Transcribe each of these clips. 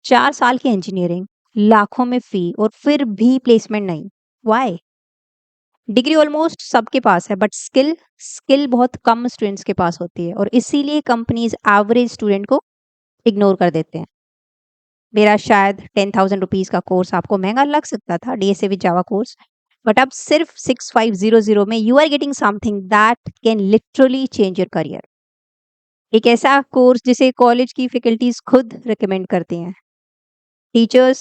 4 साल की इंजीनियरिंग, लाखों में फी और फिर भी प्लेसमेंट नहीं। व्हाई? डिग्री ऑलमोस्ट सबके पास है बट स्किल बहुत कम स्टूडेंट्स के पास होती है और इसीलिए कंपनीज एवरेज स्टूडेंट को इग्नोर कर देते हैं। मेरा शायद 10,000 रुपीज़ का कोर्स आपको महँगा लग सकता था, DSA with Java course, but अब सिर्फ 6500 में you are getting something that can literally change your career. एक ऐसा कोर्स जिसे कॉलेज की फैकल्टीज खुद रिकमेंड करती हैं। Teachers,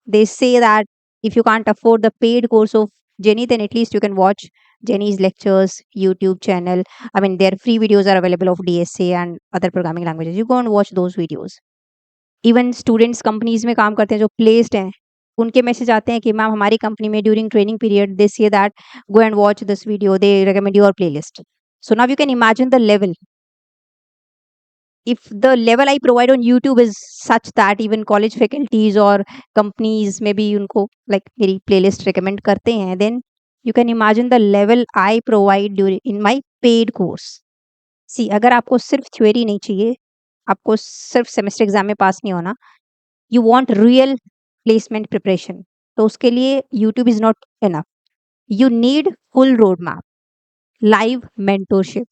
they say that if you can't afford the paid course of Jenny, then at least you can watch Jenny's lectures, YouTube channel. I mean, their free videos are available of DSA and other programming languages. You go and watch those videos. Even students companies में काम करते हैं जो placed हैं, उनके message आते हैं कि मैम हमारी कंपनी में during training period they say that go and watch this video, they recommend your playlist. So now you can imagine the level. If the level I provide on YouTube is such that even college faculties or companies maybe उनको like मेरी playlist recommend करते हैं, then you can imagine the level I provide during in my paid course. See, अगर आपको सिर्फ theory नहीं चाहिए, आपको सिर्फ सेमेस्टर एग्जाम में पास नहीं होना, you want real placement preparation, तो उसके लिए YouTube is not enough. You need full roadmap, live mentorship,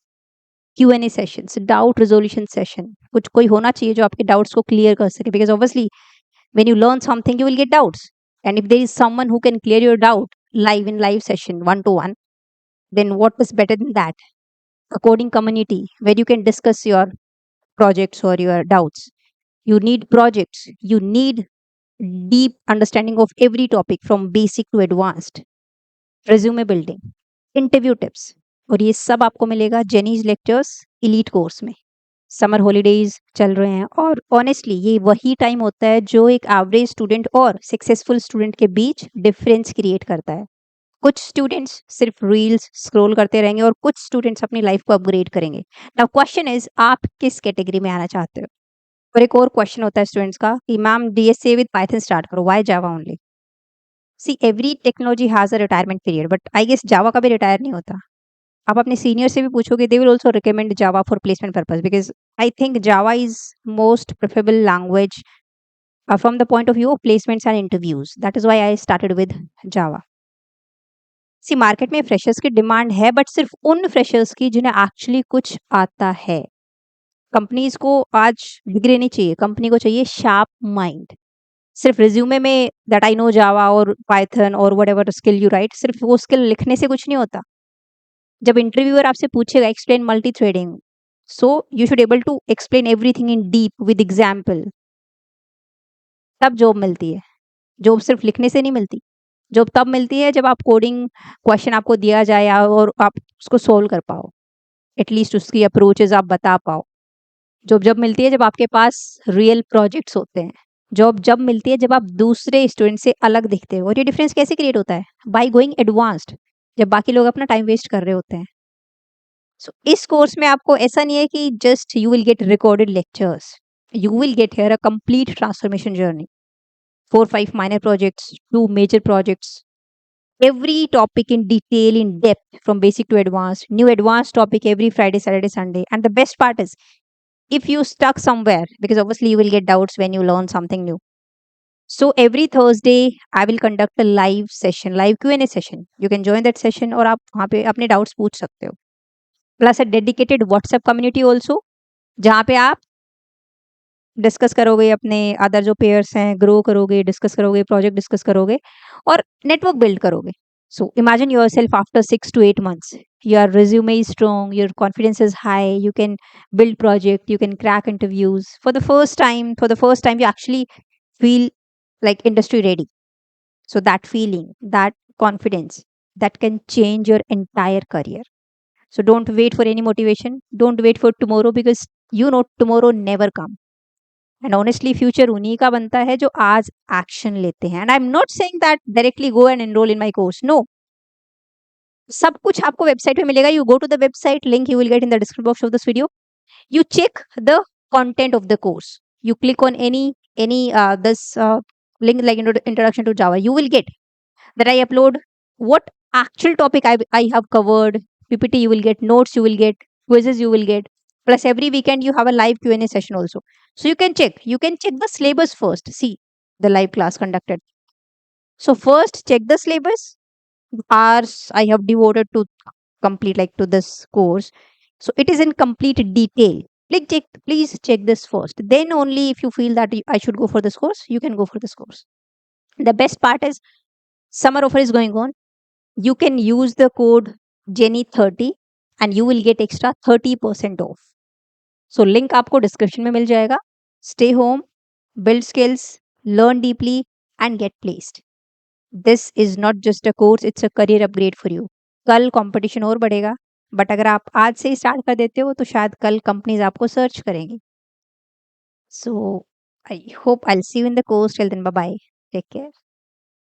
Q&A sessions, doubt resolution session, कुछ कोई होना चाहिए जो आपके डाउट्स को क्लियर कर सके because obviously when you learn something you will get doubts and if there is someone who can clear your doubt live in live session 1-to-1, then what is better than that? A coding community where you can discuss your projects or your doubts. You need projects, you need deep understanding of every topic from basic to advanced, resume building, interview tips, और ये सब आपको मिलेगा जेनीज lectures elite course में। Summer holidays चल रहे हैं और ऑनेस्टली ये वही टाइम होता है जो एक एवरेज स्टूडेंट और सक्सेसफुल स्टूडेंट के बीच डिफरेंस क्रिएट करता है। कुछ स्टूडेंट्स सिर्फ रील्स स्क्रॉल करते रहेंगे और कुछ स्टूडेंट्स अपनी लाइफ को अपग्रेड करेंगे। नाउ क्वेश्चन इज आप किस कैटेगरी में आना चाहते हो? और एक और क्वेश्चन होता है स्टूडेंट्स का कि ma'am DSA with Python start करो, why Java only? See, every technology has a retirement period but I guess Java कभी रिटायर नहीं होता। आप अपने सीनियर से भी पूछोगे, they will also recommend Java for placement purpose because I think Java is most preferable language from the point of view of placements and interviews. That is why I started with Java. See, market में freshers की demand है but सिर्फ उन freshers की जिन्हें actually कुछ आता है। कंपनीज को आज डिग्री नहीं चाहिए, कंपनी को चाहिए शार्प माइंड। सिर्फ रिज्यूमे में दैट आई नो जावा और पाइथन और व्हाटएवर स्किल यू राइट, सिर्फ वो स्किल लिखने से कुछ नहीं होता। जब इंटरव्यूअर आपसे पूछेगा explain multi threading, so you should able to explain everything in deep with example, तब जॉब मिलती है। जॉब सिर्फ लिखने से नहीं मिलती। जॉब तब मिलती है जब आप कोडिंग क्वेश्चन आपको दिया जाए और आप उसको सोल्व कर पाओ, एटलीस्ट उसकी अप्रोचेज आप बता पाओ। जॉब जब मिलती है जब आपके पास रियल प्रोजेक्ट्स होते हैं। जॉब जब मिलती है जब आप दूसरे स्टूडेंट से अलग दिखते हो। और ये डिफरेंस कैसे क्रिएट होता है? बाय गोइंग एडवांस्ड, जब बाकी लोग अपना टाइम वेस्ट कर रहे होते हैं। सो इस कोर्स में आपको ऐसा नहीं है कि just you will get recorded lectures, you will get here a complete transformation journey, 4-5 minor projects, 2 major projects, every topic in detail, in depth, from basic to advanced, new advanced topic every Friday, Saturday, Sunday. And the best part is, if you stuck somewhere, because obviously you will get doubts when you learn something new. So every Thursday, I will conduct a live session, live Q&A session. You can join that session और आप वहाँ पे अपने doubts पूछ सकते हो। Plus a dedicated WhatsApp community also, जहाँ पे आप डिस्कस करोगे अपने अदर जो पेयर्स हैं, ग्रो करोगे, डिस्कस करोगे, प्रोजेक्ट डिस्कस करोगे और नेटवर्क बिल्ड करोगे। So imagine yourself after 6 to 8 months, your resume is strong, your confidence is high, you can build project, you can crack interviews. For the first time you actually feel like industry ready. So that feeling, that confidence, that can change your entire career. So don't wait for any motivation. Don't wait for tomorrow because you know tomorrow never come. And honestly, future उन्हीं का बनता है जो आज action लेते हैं. And I'm not saying that directly go and enroll in my course. No. सब कुछ आपको वेबसाइट पे मिलेगा. You go to the website, link you will get in the description box of this video. You check the content of the course. You click on any this link like introduction to Java. You will get that I upload what actual topic I have covered. PPT you will get, notes you will get, quizzes you will get, Plus every weekend you have a live Q&A session also. So you can check the syllabus first. See the live class conducted. So first check the syllabus, hours I have devoted to complete like to this course. So it is in complete detail. Please check this first. Then only if you feel that I should go for this course, you can go for this course. The best part is summer offer is going on. You can use the code Jenny30 and you will get extra 30% off. So link आपको description में मिल जाएगा. Stay home, build skills, learn deeply and get placed. This is not just a course, it's a career upgrade for you. कल competition और बढ़ेगा, but अगर आप आज से ही स्टार्ट कर देते हो तो शायद कल कंपनीज आपको सर्च करेंगी. So I hope I will see you in the course. Till then bye bye, take care.